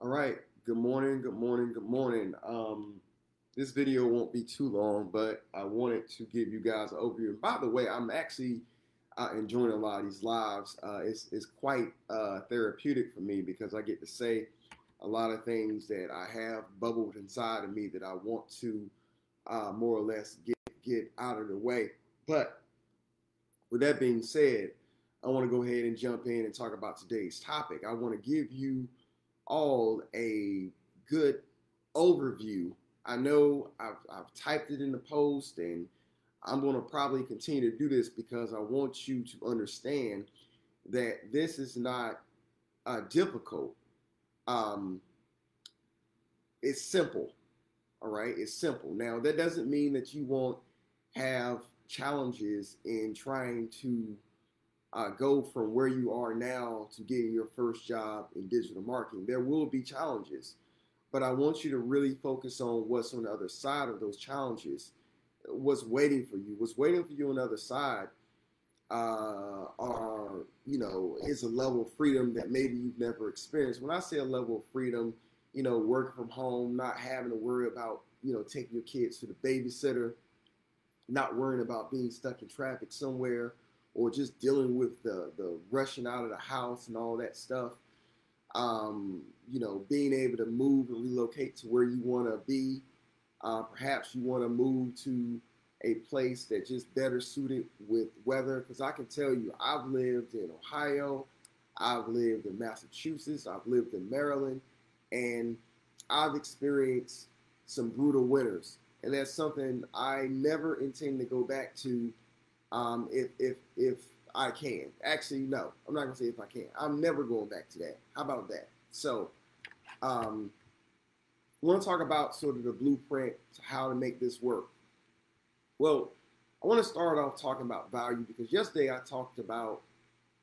All right. Good morning. Good morning. Good morning. This video won't be too long, but I wanted to give you guys an overview. And by the way, I'm actually enjoying a lot of these lives. It's quite therapeutic for me because I get to say a lot of things that I have bubbled inside of me that I want to more or less get out of the way. But with that being said, I want to go ahead and jump in and talk about today's topic. I want to give you all a good overview. I know I've typed it in the post, and I'm going to probably continue to do this because I want you to understand that this is not difficult. Um, it's simple. All right, it's simple. Now that doesn't mean that you won't have challenges in trying to go from where you are now to getting your first job in digital marketing. There will be challenges, but I want you to really focus on what's on the other side of those challenges, what's waiting for you. What's waiting for you on the other side is a level of freedom that maybe you've never experienced. When I say a level of freedom, working from home, not having to worry about, taking your kids to the babysitter, not worrying about being stuck in traffic somewhere, or just dealing with the rushing out of the house and all that stuff. Being able to move and relocate to where you want to be. Perhaps you want to move to a place that just better suited with weather. Because I can tell you, I've lived in Ohio, I've lived in Massachusetts, I've lived in Maryland, and I've experienced some brutal winters. And that's something I never intend to go back to if I can. Actually, no, I'm not gonna say if I can. I'm never going back to that. How about that? So, we want to talk about sort of the blueprint to how to make this work. Well, I want to start off talking about value because yesterday I talked about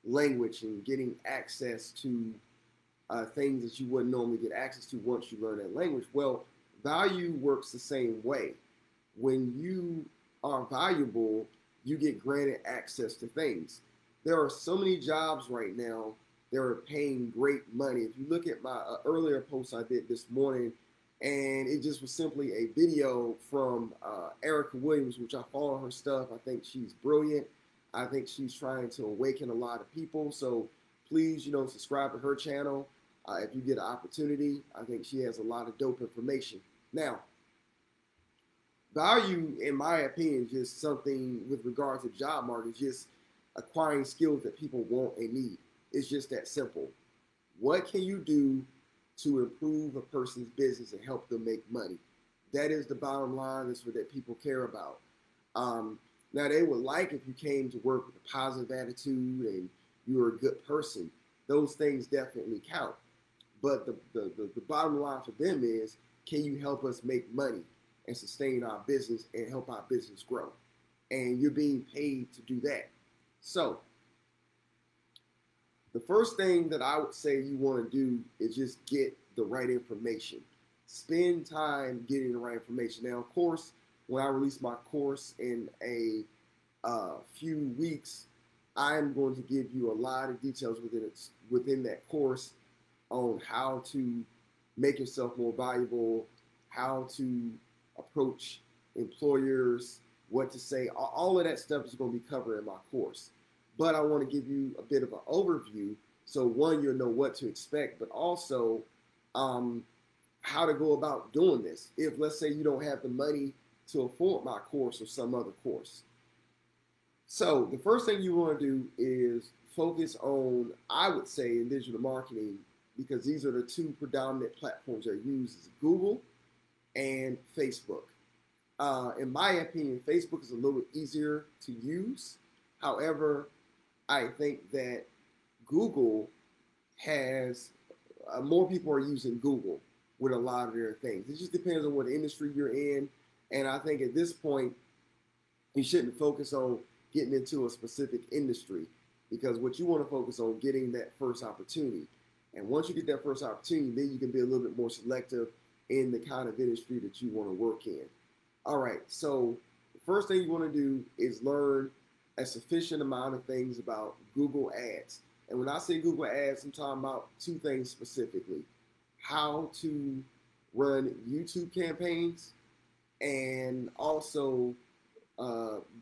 language and getting access to things that you wouldn't normally get access to once you learn that language. Well, value works the same way. When you are valuable, you get granted access to things. There are so many jobs right now that are paying great money. If you look at my earlier post I did this morning, and it just was simply a video from Erica Williams, which I follow her stuff. I think she's brilliant. I think she's trying to awaken a lot of people. So please, subscribe to her channel if you get an opportunity. I think she has a lot of dope information. Now, value, in my opinion, is just something with regard to the job market, just acquiring skills that people want and need. It's just that simple. What can you do to improve a person's business and help them make money? That is the bottom line. That's what that people care about. Now, they would like if you came to work with a positive attitude and you were a good person. Those things definitely count. But the bottom line for them is, can you help us make money and sustain our business and help our business grow? And you're being paid to do that. So the first thing that I would say you want to do is just get the right information. Spend time getting the right information. Now, of course, when I release my course in a few weeks, I'm going to give you a lot of details within that course on how to make yourself more valuable, how to approach employers, what to say. All of that stuff is going to be covered in my course. But I want to give you a bit of an overview. So one, you'll know what to expect, but also how to go about doing this. If, let's say, you don't have the money to afford my course or some other course. So the first thing you want to do is focus on, I would say, in digital marketing, because these are the two predominant platforms that are used, is Google and Facebook. In my opinion, Facebook is a little easier to use. However, I think that Google has more people are using Google with a lot of their things. It just depends on what industry you're in. And I think at this point, you shouldn't focus on getting into a specific industry, because what you want to focus on getting that first opportunity. And once you get that first opportunity, then you can be a little bit more selective in the kind of industry that you want to work in. All right, so the first thing you want to do is learn a sufficient amount of things about Google Ads. And when I say Google Ads, I'm talking about two things specifically. how to run YouTube campaigns and also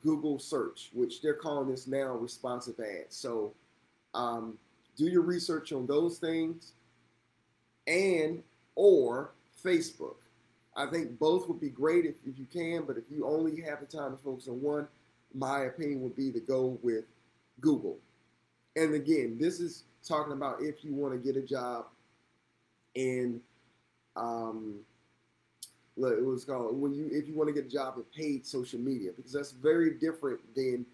Google search, which they're calling this now responsive ads. So um, do your research on those things and or Facebook. I think both would be great if you can, but if you only have the time to focus on one, my opinion would be to go with Google. And again, this is talking about if you want to get a job in um, it was called when you if you want to get a job in paid social media, because that's very different than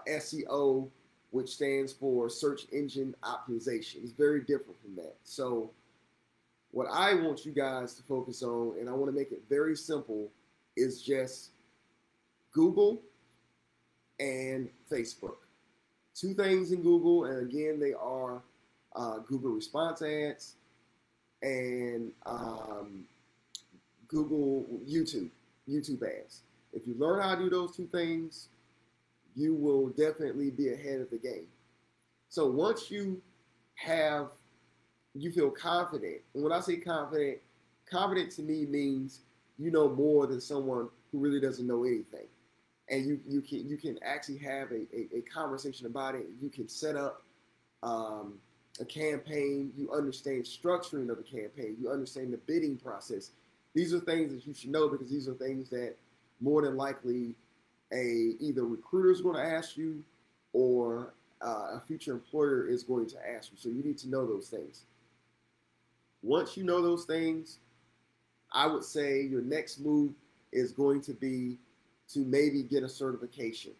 SEO, which stands for search engine optimization. It's very different from that. So what I want you guys to focus on, and I want to make it very simple, is just Google and Facebook. Two things in Google, and again, they are Google Response Ads and Google YouTube ads. If you learn how to do those two things, you will definitely be ahead of the game. So once you feel confident, and when I say confident, confident to me means you know more than someone who really doesn't know anything. And you can actually have a conversation about it. You can set up a campaign. You understand structuring of a campaign. You understand the bidding process. These are things that you should know, because these are things that more than likely either recruiter is going to ask you or a future employer is going to ask you. So you need to know those things. Once you know those things, I would say your next move is going to be to maybe get a certification.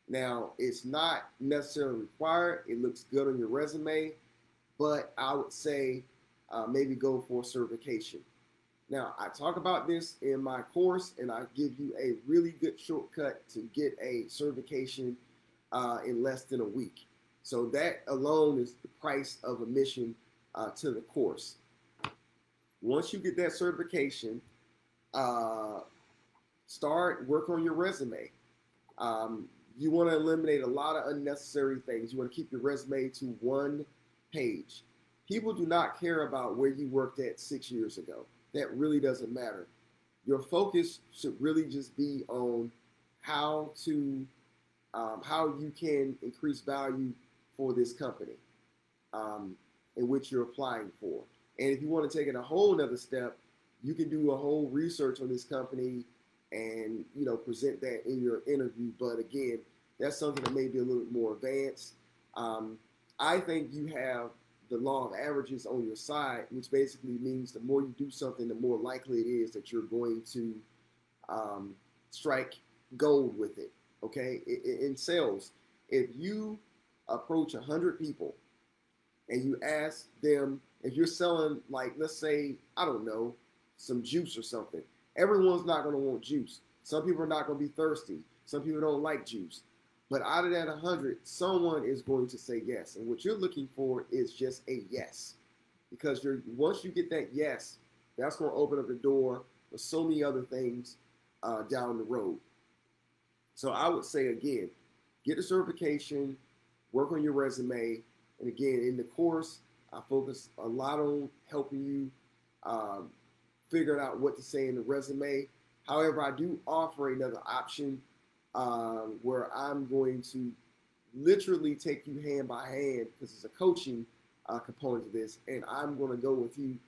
Now, it's not necessarily required. It looks good on your resume, but I would say maybe go for a certification. Now, I talk about this in my course, and I give you a really good shortcut to get a certification in less than a week. So that alone is the price of admission to the course. Once you get that certification, start work on your resume. You want to eliminate a lot of unnecessary things. You want to keep your resume to one page. People do not care about where you worked at 6 years ago. That really doesn't matter. Your focus should really just be on how you can increase value for this company in which you're applying for. And if you want to take it a whole nother step, you can do a whole research on this company and present that in your interview. But again, that's something that may be a little bit more advanced. I think you have the law of averages on your side, which basically means the more you do something, the more likely it is that you're going to strike gold with it. Okay, in sales, if you approach 100 people and you ask them, if you're selling, like, let's say, I don't know, some juice or something, everyone's not going to want juice. Some people are not going to be thirsty. Some people don't like juice. But out of that 100, someone is going to say yes. And what you're looking for is just a yes. Because once you get that yes, that's going to open up the door for so many other things down the road. So I would say, again, get a certification, work on your resume. And again, in the course, I focus a lot on helping you figure out what to say in the resume. However, I do offer another option where I'm going to literally take you hand by hand, because it's a coaching component to this, and I'm going to go with you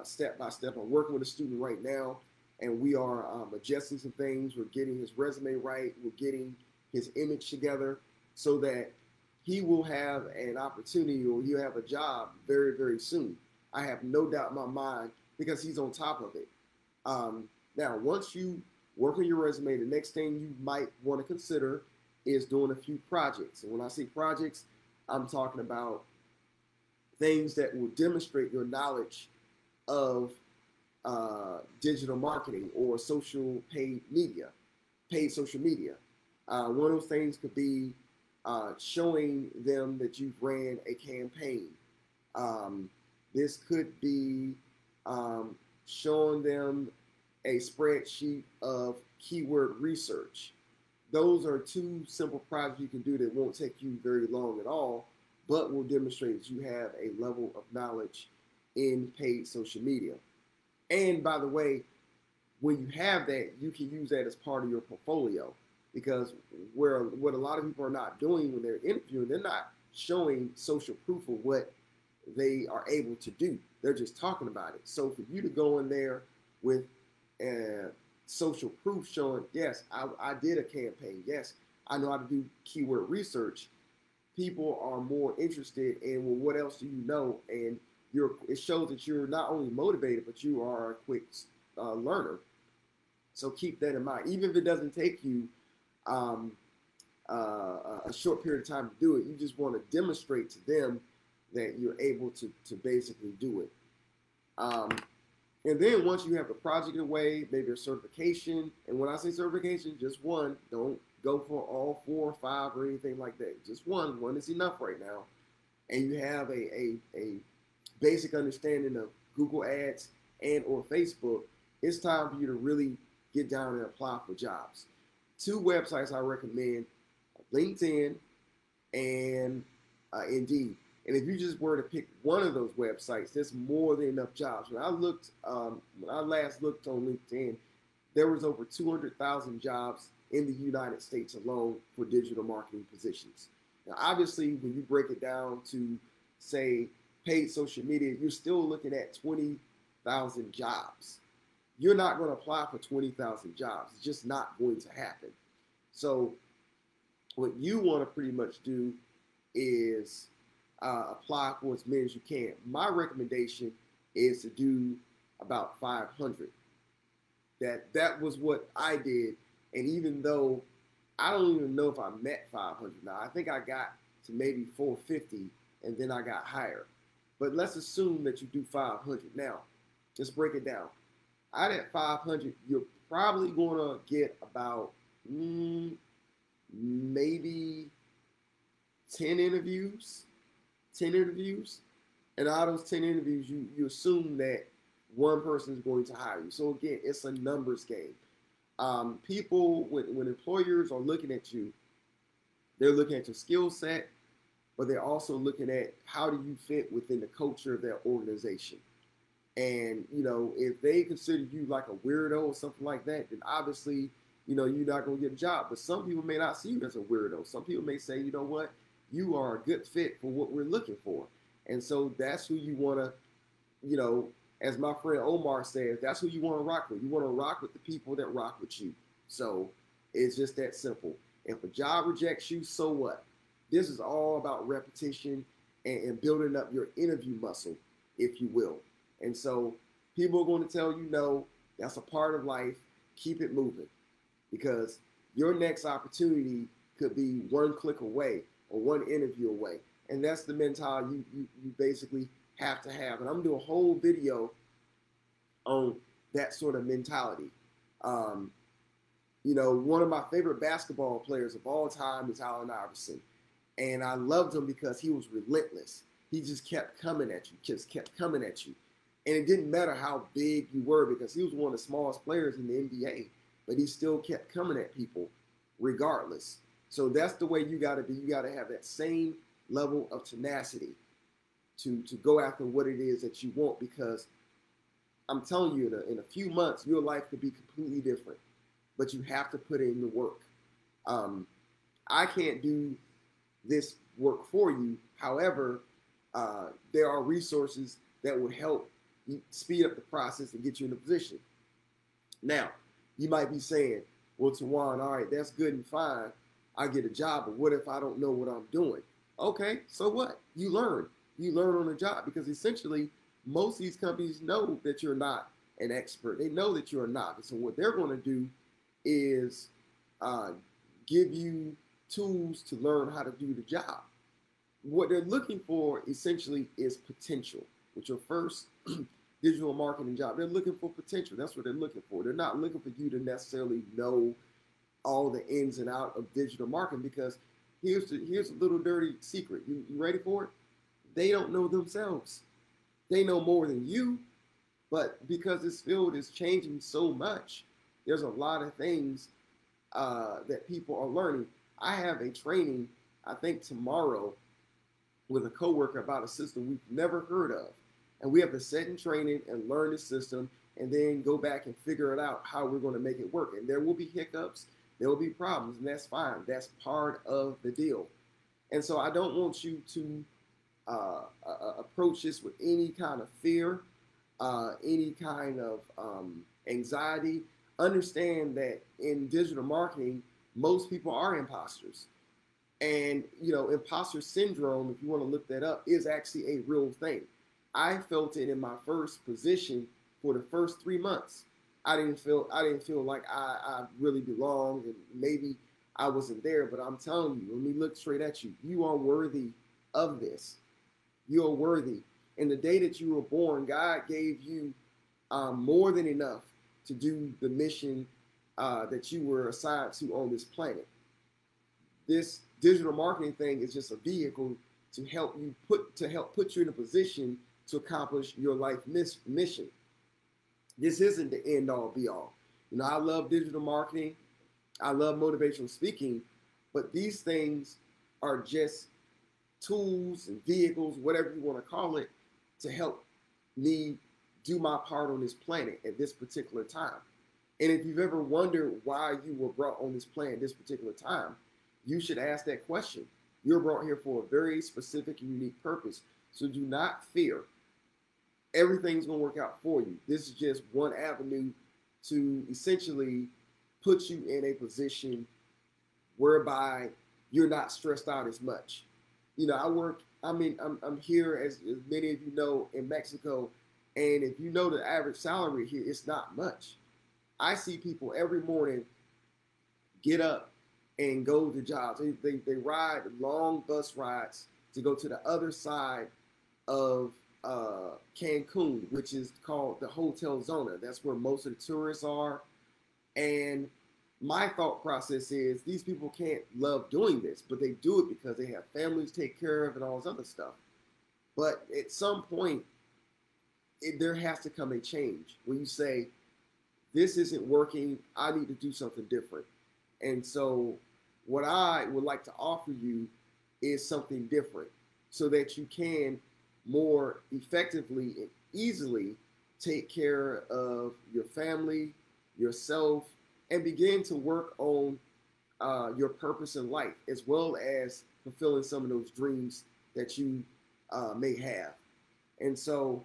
step by step. I'm working with a student right now, and we are adjusting some things. We're getting his resume right. We're getting his image together so that he will have an opportunity, or he'll have a job very, very soon. I have no doubt in my mind, because he's on top of it. Now, once you work on your resume, the next thing you might want to consider is doing a few projects. And when I say projects, I'm talking about things that will demonstrate your knowledge of digital marketing or paid social media. One of those things could be showing them that you've ran a campaign. This could be showing them a spreadsheet of keyword research. Those are two simple projects you can do that won't take you very long at all, but will demonstrate that you have a level of knowledge in paid social media. And by the way, when you have that, you can use that as part of your portfolio, because what a lot of people are not doing when they're interviewing, they're not showing social proof of what they are able to do. They're just talking about it. So for you to go in there with social proof showing, yes, I did a campaign. Yes, I know how to do keyword research. People are more interested in, well, what else do you know? And it shows that you're not only motivated, but you are a quick learner. So keep that in mind. Even if it doesn't take you um, a short period of time to do it, you just want to demonstrate to them that you're able to basically do it. And then once you have the project away, maybe a certification. And when I say certification, just one. Don't go for all 4 or 5 or anything like that. Just one. One is enough right now. And you have a basic understanding of Google Ads and or Facebook. It's time for you to really get down and apply for jobs. 2 websites I recommend: LinkedIn and Indeed. And if you just were to pick one of those websites, there's more than enough jobs. When I last looked on LinkedIn, there was over 200,000 jobs in the United States alone for digital marketing positions. Now, obviously, when you break it down to, say, paid social media, you're still looking at 20,000 jobs. You're not going to apply for 20,000 jobs. It's just not going to happen. So what you want to pretty much do is apply for as many as you can. My recommendation is to do about 500. That was what I did. And even though I don't even know if I met 500 now, I think I got to maybe 450 and then I got higher. But let's assume that you do 500. Now, just break it down. Out at 500, you're probably going to get about maybe 10 interviews. 10 interviews. And out of those 10 interviews, you assume that one person is going to hire you. So again, it's a numbers game. People, when employers are looking at you, they're looking at your skill set, but they're also looking at how do you fit within the culture of their organization. And, if they consider you like a weirdo or something like that, then obviously, you're not going to get a job. But some people may not see you as a weirdo. Some people may say, you know what, you are a good fit for what we're looking for. And so that's who you want to, as my friend Omar says, that's who you want to rock with. You want to rock with the people that rock with you. So it's just that simple. If a job rejects you, so what? This is all about repetition and building up your interview muscle, if you will. And so people are going to tell you no. That's a part of life. Keep it moving, because your next opportunity could be one click away or one interview away. And that's the mentality you basically have to have. And I'm doing a whole video on that sort of mentality. One of my favorite basketball players of all time is Allen Iverson. And I loved him because he was relentless. He just kept coming at you, And it didn't matter how big you were, because he was one of the smallest players in the NBA, but he still kept coming at people regardless. So that's the way you got to be. You got to have that same level of tenacity to go after what it is that you want, because I'm telling you, in a few months, your life could be completely different, but you have to put in the work. I can't do this work for you. However, there are resources that would help speed up the process and get you in a position. Now, you might be saying, well, Tawan, all right, that's good and fine. I get a job, but what if I don't know what I'm doing? Okay, so what? You learn. You learn on the job, because essentially most of these companies know that you're not an expert. They know that you're a novice. So what they're going to do is give you tools to learn how to do the job. What they're looking for essentially is potential. With your first digital marketing job, they're looking for potential. That's what they're looking for. They're not looking for you to necessarily know all the ins and outs of digital marketing, because here's a little dirty secret. You ready for it? They don't know themselves. They know more than you, but because this field is changing so much, there's a lot of things that people are learning. I have a training, I think tomorrow, with a coworker about a system we've never heard of. And we have to set in training and learn the system and then go back and figure it out how we're going to make it work. And there will be hiccups, there will be problems, and that's fine. That's part of the deal. And so I don't want you to approach this with any kind of fear, any kind of anxiety. Understand that in digital marketing, most people are imposters. And, you know, imposter syndrome, if you want to look that up, is actually a real thing. I felt it in my first position for the first 3 months. I didn't feel like I really belonged, and maybe I wasn't there. But I'm telling you, let me look straight at you. You are worthy of this. You are worthy. And the day that you were born, God gave you more than enough to do the mission that you were assigned to on this planet. This digital marketing thing is just a vehicle to help put you in a position to accomplish your life mission. This isn't the end all be all. You know, I love digital marketing. I love motivational speaking, but these things are just tools and vehicles, whatever you want to call it, to help me do my part on this planet at this particular time. And if you've ever wondered why you were brought on this planet at this particular time, you should ask that question. You're brought here for a very specific and unique purpose. So do not fear. Everything's going to work out for you. This is just one avenue to essentially put you in a position whereby you're not stressed out as much. You know, I'm here, as many of you know, in Mexico. And if you know the average salary here, it's not much. I see people every morning get up and go to jobs. They ride long bus rides to go to the other side of Cancun, which is called the Hotel Zona. That's where most of the tourists are. And my thought process is these people can't love doing this, but they do it because they have families to take care of and all this other stuff. But at some point, there has to come a change where you say, this isn't working, I need to do something different. And so what I would like to offer you is something different so that you can more effectively and easily take care of your family, yourself, and begin to work on your purpose in life, as well as fulfilling some of those dreams that you may have. And so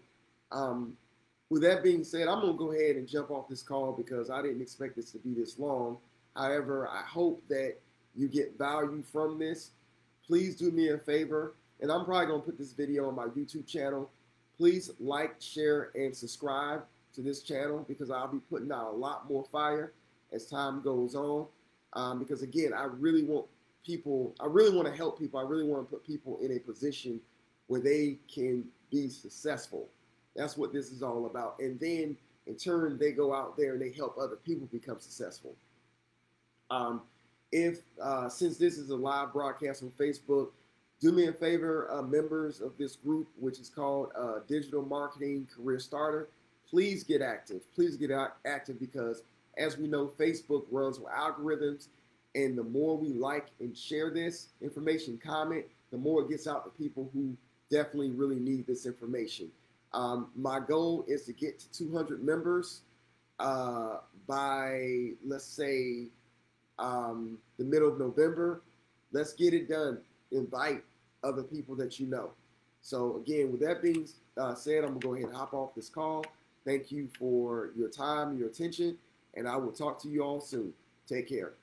with that being said, I'm going to go ahead and jump off this call because I didn't expect this to be this long. However, I hope that you get value from this. Please do me a favor, and I'm probably going to put this video on my YouTube channel. Please like, share, and subscribe to this channel because I'll be putting out a lot more fire as time goes on. Because again, I really want to help people. I really want to put people in a position where they can be successful. That's what this is all about. And then in turn, they go out there and they help other people become successful. Since this is a live broadcast on Facebook, do me a favor, members of this group, which is called Digital Marketing Career Starter, please get active. Please get active because, as we know, Facebook runs with algorithms, and the more we like and share this information, comment, the more it gets out to people who definitely really need this information. My goal is to get to 200 members by, let's say, the middle of November. Let's get it done. Invite other people that you know. So again, with that being said, I'm gonna go ahead and hop off this call. Thank you for your time and your attention, and I will talk to you all soon. Take care.